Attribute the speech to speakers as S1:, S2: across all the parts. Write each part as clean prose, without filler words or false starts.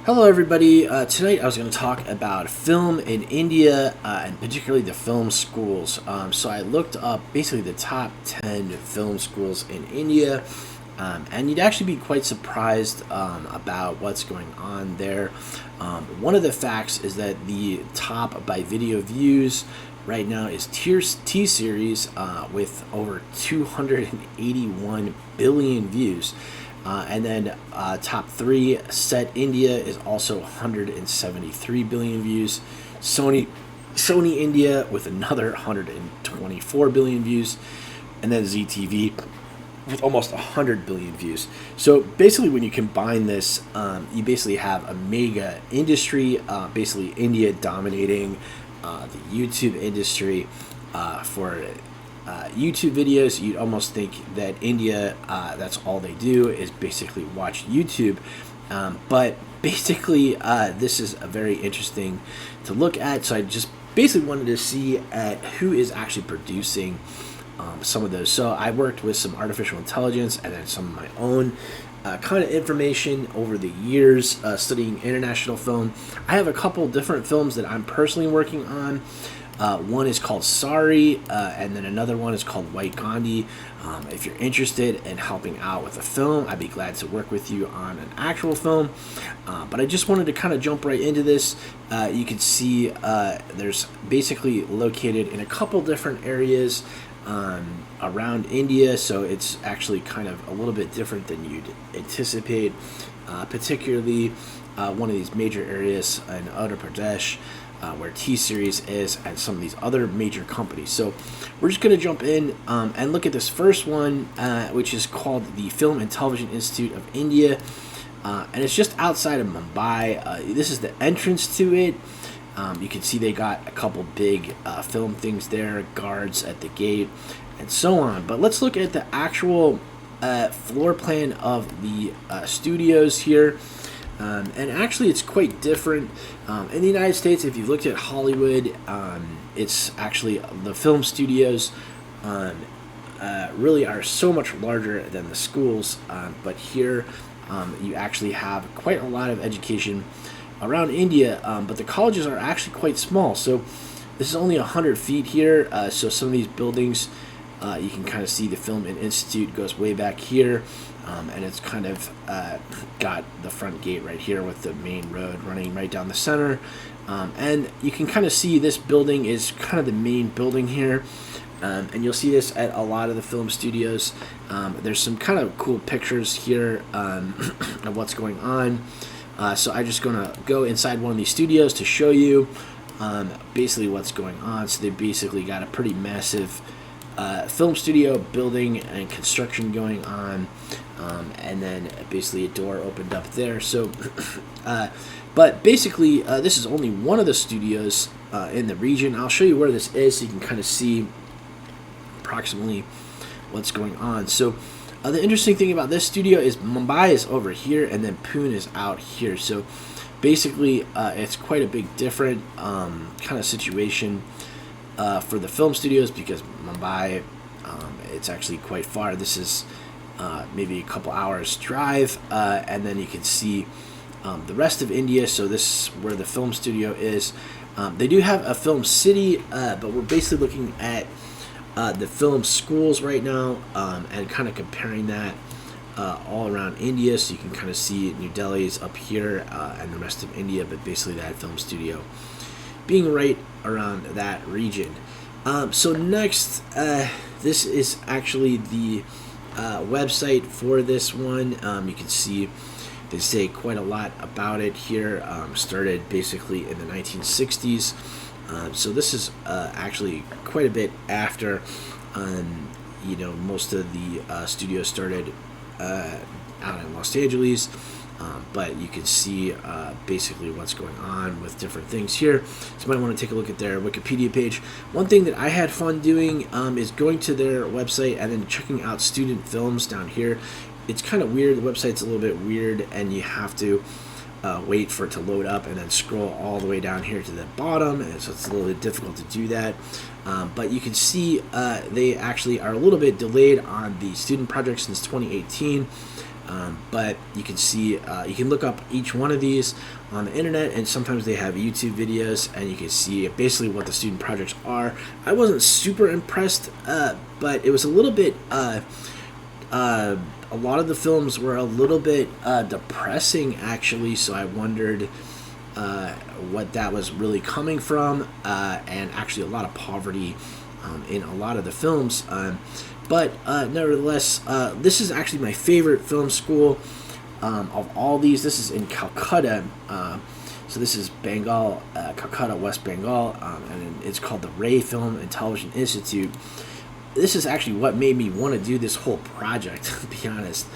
S1: Hello, everybody. Tonight I was going to talk about film in India and particularly the film schools. So I looked up basically the top 10 film schools in India, and you'd actually be quite surprised about what's going on there. One of the facts is that the top by video views right now is T-Series with over 281 billion views. And then top three, Set India is also 173 billion views. Sony India with another 124 billion views, and then ZTV with almost 100 billion views. So basically, when you combine this, you basically have a mega industry. Basically, India dominating the YouTube industry for YouTube videos. You'd almost think that India, that's all they do is basically watch YouTube. But basically, this is a very interesting to look at. So I just basically wanted to see at who is actually producing some of those. So I worked with some artificial intelligence and then some of my own kind of information over the years studying international film. I have a couple different films that I'm personally working on. One is called Sorry, and then another one is called White Gandhi. If you're interested in helping out with a film, I'd be glad to work with you on an actual film. But I just wanted to kind of jump right into this. You can see there's basically located in a couple different areas around India, so it's actually kind of a little bit different than you'd anticipate, particularly one of these major areas in Uttar Pradesh, where T-Series is, and some of these other major companies. So we're just going to jump in and look at this first one, which is called the Film and Television Institute of India, and it's just outside of Mumbai. This is the entrance to it. You can see they got a couple big film things there, guards at the gate, and so on. But let's look at the actual floor plan of the studios here. And actually, it's quite different. In the United States, if you looked at Hollywood, it's actually the film studios really are so much larger than the schools. But here, you actually have quite a lot of education around India. But the colleges are actually quite small. So this is only 100 feet here. So some of these buildings, you can kind of see the Film and Institute goes way back here. And it's kind of got the front gate right here with the main road running right down the center. And you can kind of see this building is kind of the main building here. And you'll see this at a lot of the film studios. There's some kind of cool pictures here of what's going on. So I'm just going to go inside one of these studios to show you basically what's going on. So they basically got a pretty massive film studio building and construction going on, and then basically a door opened up there. So but basically this is only one of the studios in the region. I'll show you where this is so you can kind of see approximately what's going on. So the interesting thing about this studio is Mumbai is over here and then Pune is out here. So basically it's quite a big different kind of situation for the film studios, because Mumbai, it's actually quite far. This is maybe a couple hours drive, and then you can see the rest of India. So this is where the film studio is. They do have a film city, but we're basically looking at the film schools right now, and kind of comparing that all around India. So you can kind of see New Delhi is up here, and the rest of India, but basically that film studio being right around that region. So next, this is actually the website for this one. You can see they say quite a lot about it here. Started basically in the 1960s. So this is actually quite a bit after, most of the studios started out in Los Angeles. But you can see basically what's going on with different things here. So you might want to take a look at their Wikipedia page. One thing that I had fun doing is going to their website and then checking out student films down here. It's kind of weird. The website's a little bit weird, and you have to wait for it to load up and then scroll all the way down here to the bottom, and so it's a little bit difficult to do that. But you can see they actually are a little bit delayed on the student project since 2018. But you can see, you can look up each one of these on the internet, and sometimes they have YouTube videos, and you can see basically what the student projects are. I wasn't super impressed, but it was a little bit. A lot of the films were a little bit depressing, actually. So I wondered what that was really coming from, and actually a lot of poverty in a lot of the films. But nevertheless, this is actually my favorite film school of all these. This is in Calcutta. So this is Bengal, Calcutta, West Bengal, and it's called the Ray Film and Television Institute. This is actually what made me want to do this whole project, to be honest.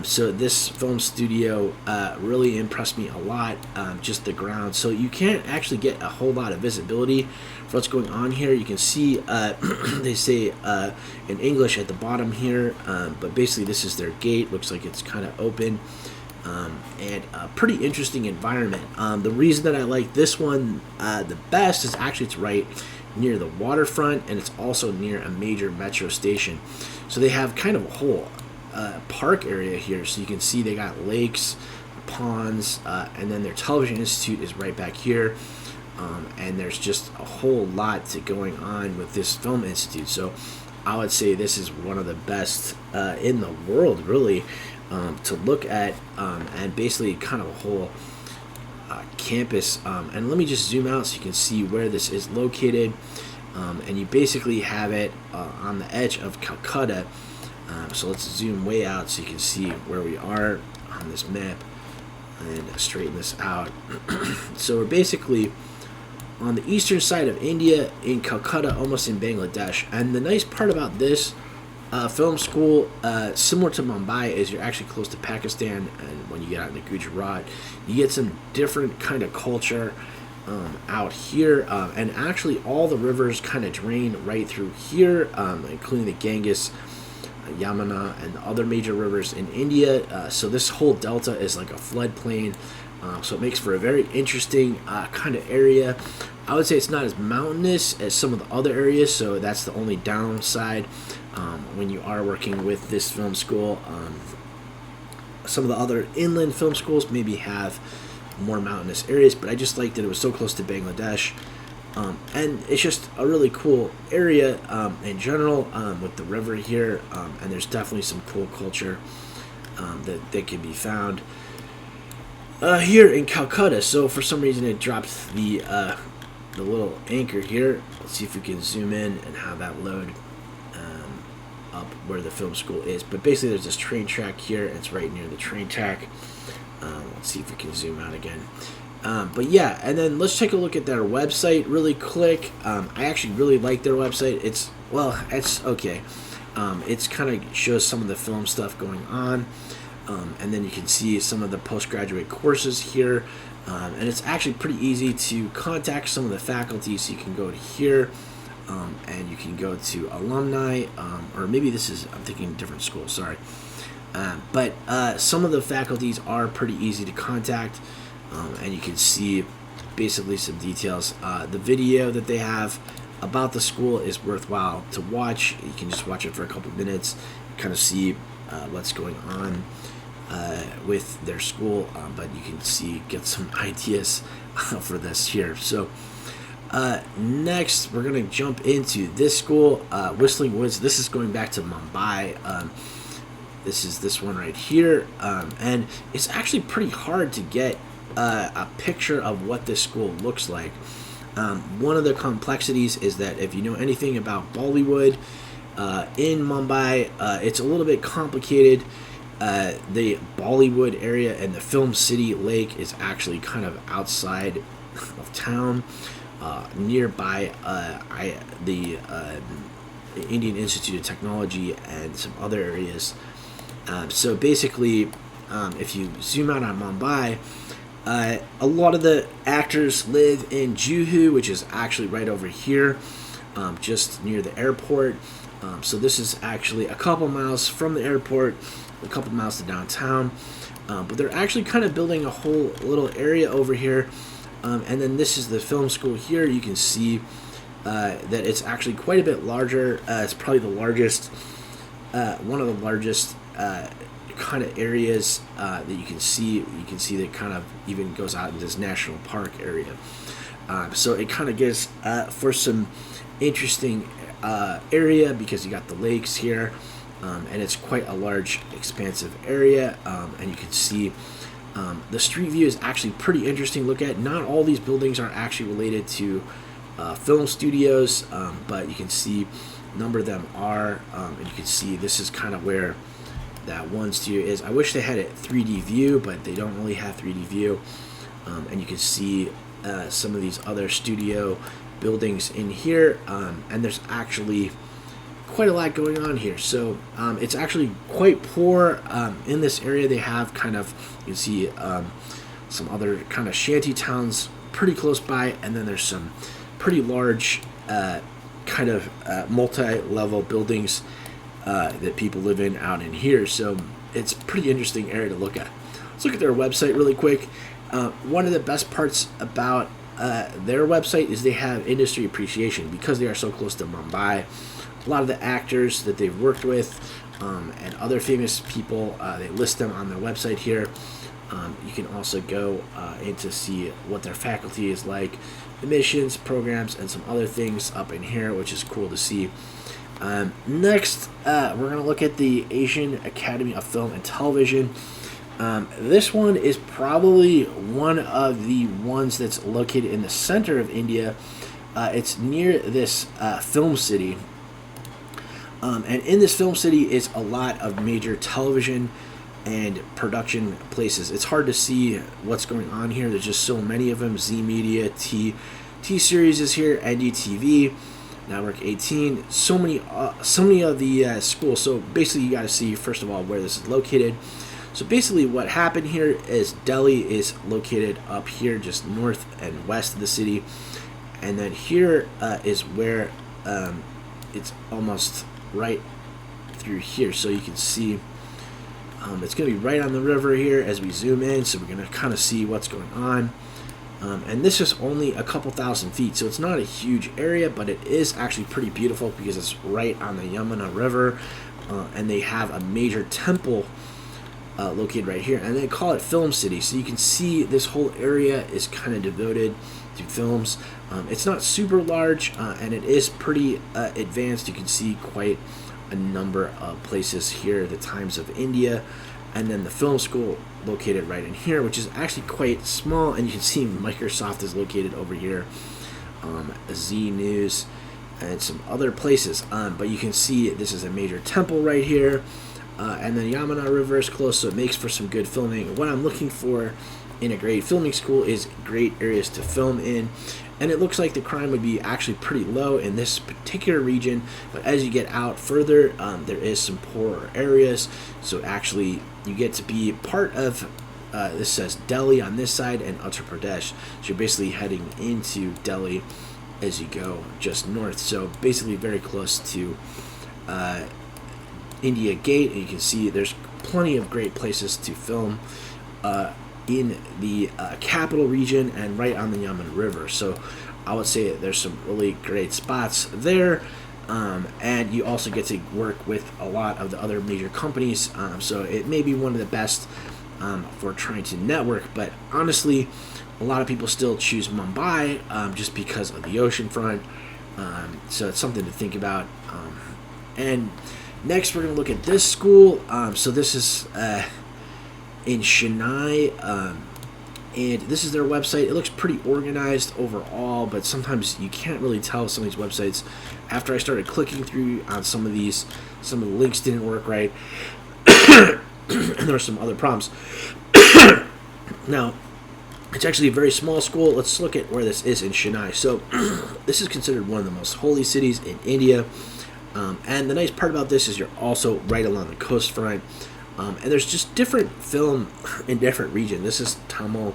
S1: So this film studio really impressed me a lot, just the ground. So you can't actually get a whole lot of visibility for what's going on here. You can see, they say in English at the bottom here, but basically this is their gate. Looks like it's kind of open, and a pretty interesting environment. The reason that I like this one the best is actually it's right near the waterfront, and it's also near a major metro station. So they have kind of a whole park area here, so you can see they got lakes, ponds, and then their television institute is right back here, and there's just a whole lot going on with this film institute. So I would say this is one of the best in the world, really, to look at, and basically kind of a whole campus. And let me just zoom out so you can see where this is located, and you basically have it on the edge of Calcutta. So let's zoom way out so you can see where we are on this map and straighten this out. So we're basically on the eastern side of India in Calcutta, almost in Bangladesh. And the nice part about this film school, similar to Mumbai, is you're actually close to Pakistan, and when you get out into Gujarat, you get some different kind of culture out here, and actually all the rivers kind of drain right through here, including the Ganges, Yamuna, and the other major rivers in India. So this whole delta is like a floodplain, so it makes for a very interesting kind of area. I would say it's not as mountainous as some of the other areas, so that's the only downside when you are working with this film school. Some of the other inland film schools maybe have more mountainous areas, but I just liked that it was so close to Bangladesh. And it's just a really cool area in general, with the river here, and there's definitely some cool culture that can be found here in Calcutta. So for some reason it dropped the little anchor here. Let's see if we can zoom in and have that load up where the film school is. But basically there's this train track here, and it's right near the train track. Let's see if we can zoom out again. But yeah, and then let's take a look at their website really quick. I actually really like their website. It's okay. It's kind of shows some of the film stuff going on, and then you can see some of the postgraduate courses here, and it's actually pretty easy to contact some of the faculty. So you can go to here, and you can go to alumni, or maybe this is, I'm thinking different school, sorry. But some of the faculties are pretty easy to contact. And you can see basically some details. The video that they have about the school is worthwhile to watch. You can just watch it for a couple minutes, kind of see what's going on with their school, but you can get some ideas for this here. So next we're going to jump into this school, Whistling Woods. This is going back to Mumbai. This is this one right here, and it's actually pretty hard to get a picture of what this school looks like. One of the complexities is that if you know anything about Bollywood in Mumbai, it's a little bit complicated. The Bollywood area and the Film City Lake is actually kind of outside of town, nearby the Indian Institute of Technology and some other areas. So basically, if you zoom out on Mumbai, a lot of the actors live in Juhu, which is actually right over here, just near the airport. So this is actually a couple miles from the airport, a couple miles to downtown. But they're actually kind of building a whole little area over here. And then this is the film school here. You can see that it's actually quite a bit larger. It's probably the largest, one of the largest kind of areas that you can see. You can see that kind of even goes out into this national park area. So it kind of gives for some interesting area because you got the lakes here, and it's quite a large, expansive area, and you can see the street view is actually pretty interesting to look at. Not all these buildings are actually related to film studios, but you can see a number of them are, and you can see this is kind of where that one studio is. I wish they had a 3D view, but they don't really have 3D view, and you can see some of these other studio buildings in here, and there's actually quite a lot going on here. So it's actually quite poor in this area. They have kind of, you can see some other kind of shanty towns pretty close by, and then there's some pretty large kind of multi-level buildings that people live in out in here. So it's a pretty interesting area to look at. Let's look at their website really quick. One of the best parts about their website is they have industry appreciation because they are so close to Mumbai. A lot of the actors that they've worked with and other famous people, they list them on their website here. You can also go in to see what their faculty is like, emissions, programs, and some other things up in here, which is cool to see. Next, we're going to look at the Asian Academy of Film and Television. This one is probably one of the ones that's located in the center of India. It's near this film city. And in this film city is a lot of major television and production places. It's hard to see what's going on here. There's just so many of them. Z Media, T-Series is here, NDTV, Network 18. So many of the schools. So basically, you got to see first of all where this is located. So basically, what happened here is Delhi is located up here, just north and west of the city, and then here is where it's almost right through here. So you can see it's going to be right on the river here as we zoom in. So we're going to kind of see what's going on. And this is only a couple thousand feet, so it's not a huge area, but it is actually pretty beautiful because it's right on the Yamuna River, and they have a major temple located right here, and they call it Film City. So you can see this whole area is kind of devoted to films. It's not super large, and it is pretty advanced. You can see quite a number of places here, the Times of India, and then the film school located right in here, which is actually quite small, and you can see Microsoft is located over here, Z News, and some other places. But you can see this is a major temple right here, and then Yamuna River is close, so it makes for some good filming. What I'm looking for in a great filming school is great areas to film in, and it looks like the crime would be actually pretty low in this particular region, but as you get out further, there is some poorer areas, so actually you get to be part of this says Delhi on this side and Uttar Pradesh, so you're basically heading into Delhi as you go just north, so basically very close to India Gate, and you can see there's plenty of great places to film in the capital region and right on the Yamuna River. So I would say there's some really great spots there, and you also get to work with a lot of the other major companies, so it may be one of the best for trying to network. But honestly, a lot of people still choose Mumbai just because of the oceanfront, so it's something to think about. And next we're going to look at this school. So this is in Chennai, and this is their website. It looks pretty organized overall, but sometimes you can't really tell some of these websites. After I started clicking through on some of these, some of the links didn't work right, and there were some other problems. Now, it's actually a very small school. Let's look at where this is in Chennai. So this is considered one of the most holy cities in India, and the nice part about this is you're also right along the coast front. And there's just different film in different regions. This is Tamil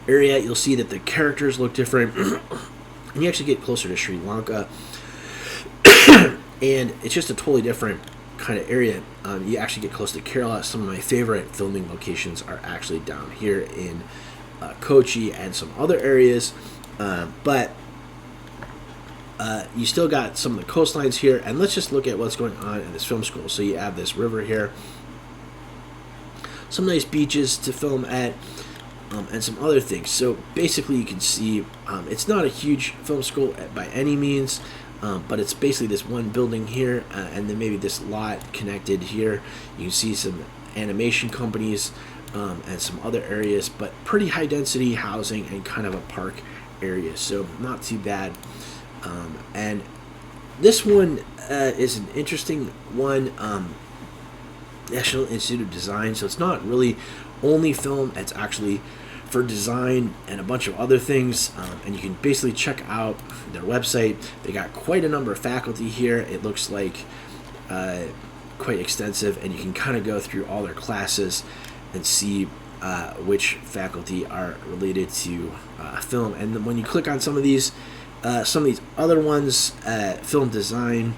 S1: area. You'll see that the characters look different. And you actually get closer to Sri Lanka. And it's just a totally different kind of area. You actually get close to Kerala. Some of my favorite filming locations are actually down here in Kochi and some other areas. But you still got some of the coastlines here, and let's just look at what's going on in this film school. So you have this river here, some nice beaches to film at, and some other things. So basically, you can see it's not a huge film school by any means, but it's basically this one building here, and then maybe this lot connected here. You can see some animation companies and some other areas, but pretty high density housing and kind of a park area, so not too bad. And this one is an interesting one. National Institute of Design, so it's not really only film, it's actually for design and a bunch of other things, and you can basically check out their website. They got quite a number of faculty here. It looks like quite extensive, and you can kind of go through all their classes and see which faculty are related to film. And then when you click on some of these other ones, film design,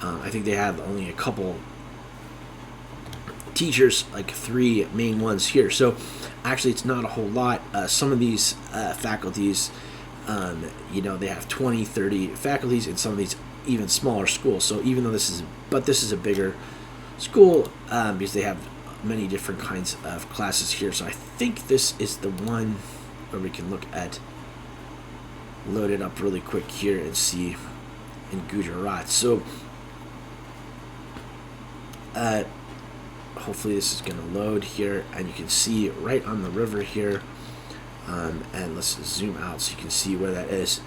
S1: I think they have only a couple teachers, like 3 main ones here. So actually it's not a whole lot. Some of these faculties, they have 20, 30 faculties in some of these even smaller schools. So even though this is a bigger school, because they have many different kinds of classes here. So I think this is the one where we can look at, load it up really quick here and see in Gujarat. So hopefully this is going to load here, and you can see right on the river here, and let's zoom out so you can see where that is.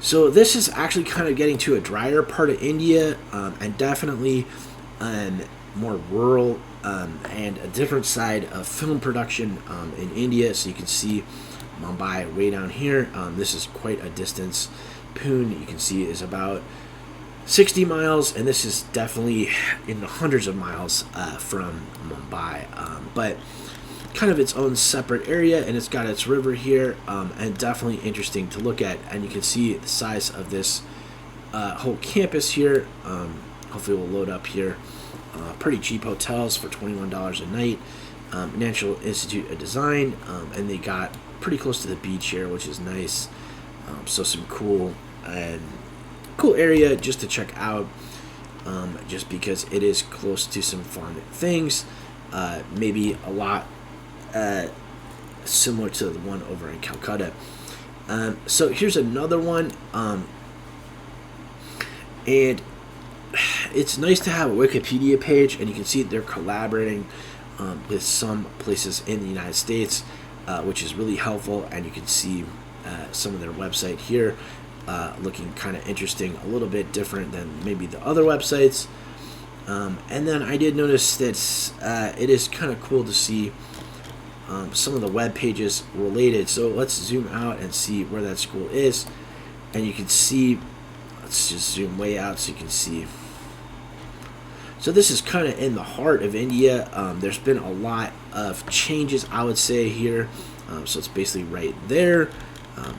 S1: So this is actually kind of getting to a drier part of India, and definitely more rural, and a different side of film production in India. So you can see Mumbai way down here. This is quite a distance. Pune, you can see, is about 60 miles, and this is definitely in the hundreds of miles from Mumbai, but kind of its own separate area, and it's got its river here, and definitely interesting to look at. And you can see the size of this whole campus here. Hopefully we'll load up here. Pretty cheap hotels for $21 a night. National Institute of Design, and they got pretty close to the beach here, which is nice. So some cool area just to check out, just because it is close to some fun things, maybe a lot similar to the one over in Calcutta. So here's another one, and it's nice to have a Wikipedia page, and you can see they're collaborating with some places in the United States, which is really helpful. And you can see some of their website here, looking kind of interesting, a little bit different than maybe the other websites. And then I did notice that it is kind of cool to see some of the web pages related. So let's zoom out and see where that school is, and you can see, let's just zoom way out so you can see. So this is kind of in the heart of India. There's been a lot of changes, I would say, here. So it's basically right there.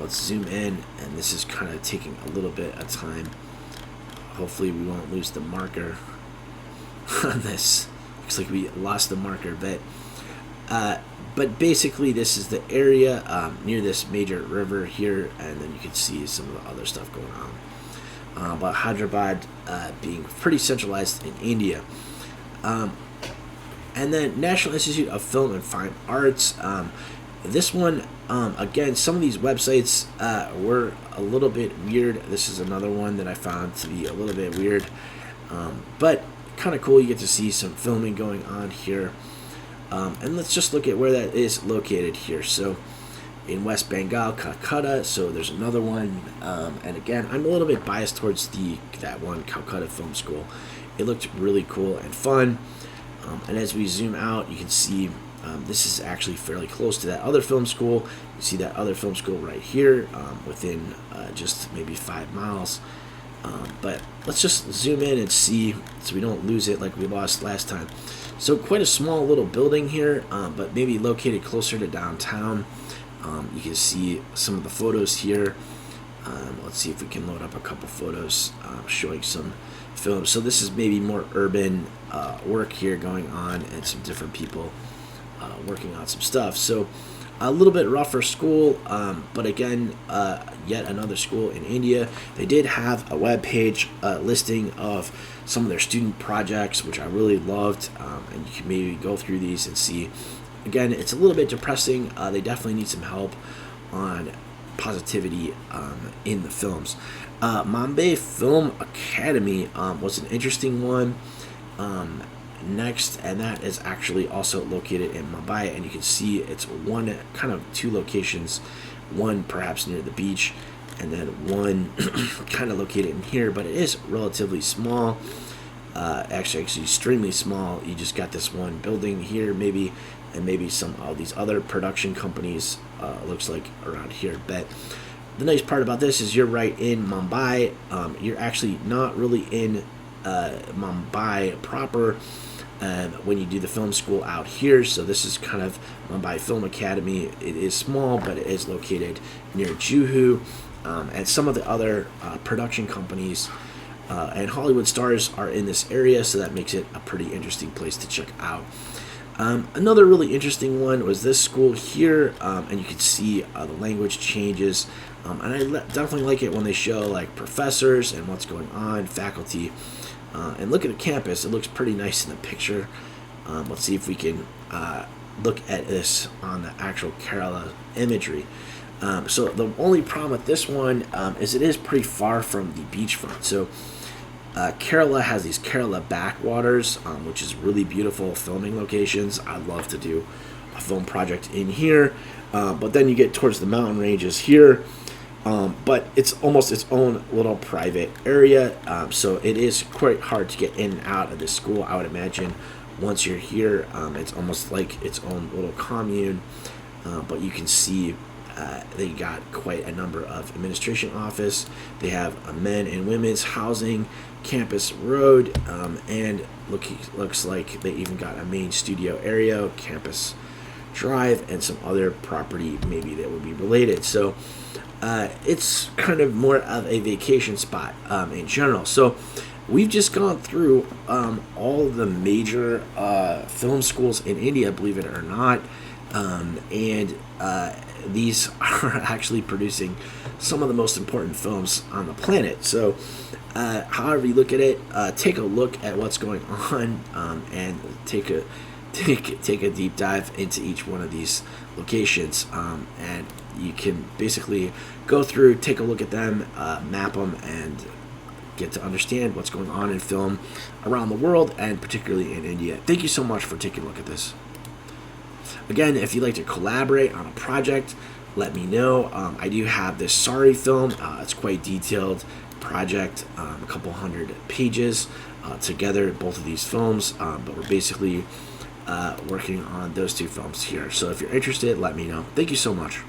S1: Let's zoom in, and this is kind of taking a little bit of time. Hopefully we won't lose the marker on this. Looks like we lost the marker, but basically this is the area near this major river here, and then you can see some of the other stuff going on. But Hyderabad being pretty centralized in India. And then National Institute of Film and Fine Arts. This one, again, some of these websites were a little bit weird. This is another one that I found to be a little bit weird, but kind of cool. You get to see some filming going on here. And let's just look at where that is located here. So in West Bengal, Calcutta. So there's another one, and again, I'm a little bit biased towards that one, Calcutta Film School. It looked really cool and fun, and as we zoom out, you can see this is actually fairly close to that other film school. You see that other film school right here, within just maybe 5 miles. But let's just zoom in and see so we don't lose it like we lost last time. So quite a small little building here, but maybe located closer to downtown. You can see some of the photos here. Let's see if we can load up a couple photos showing some films. So this is maybe more urban work here going on, and some different people working on some stuff. So a little bit rougher school, but again, yet another school in India. They did have a web page listing of some of their student projects, which I really loved, and you can maybe go through these and see again, it's a little bit depressing. They definitely need some help on positivity in the films. Mumbai Film Academy was an interesting one. Next, and that is actually also located in Mumbai, and you can see it's one kind of two locations, one perhaps near the beach, and then one kind of located in here, but it is relatively small. Actually extremely small. You just got this one building here, maybe, and maybe some of these other production companies. Looks like around here, but the nice part about this is you're right in Mumbai. You're actually not really in Mumbai proper when you do the film school out here. So this is kind of Mumbai Film Academy. It is small, but it is located near Juhu, and some of the other production companies and Hollywood stars are in this area, so that makes it a pretty interesting place to check out. Another really interesting one was this school here, and you can see the language changes, and I definitely like it when they show like professors and what's going on, faculty, and look at the campus. It looks pretty nice in the picture. Let's see if we can look at this on the actual Kerala imagery. So the only problem with this one is it is pretty far from the beachfront. So Kerala has these Kerala backwaters, which is really beautiful filming locations. I'd love to do a film project in here, but then you get towards the mountain ranges here, but it's almost its own little private area, so it is quite hard to get in and out of this school. I would imagine once you're here, it's almost like its own little commune, but you can see they got quite a number of administration office. They have a men and women's housing, campus road, and looks like they even got a main studio area, campus drive, and some other property maybe that would be related. So it's kind of more of a vacation spot in general. So we've just gone through all of the major film schools in India, believe it or not, and these are actually producing some of the most important films on the planet. So however you look at it, take a look at what's going on, and take a deep dive into each one of these locations, and you can basically go through, take a look at them, map them, and get to understand what's going on in film around the world, and particularly in India. Thank you so much for taking a look at this. Again, if you'd like to collaborate on a project, let me know. I do have this Sorry film. It's quite detailed project, a couple hundred pages together, both of these films, but we're basically working on those two films here. So if you're interested, let me know. Thank you so much.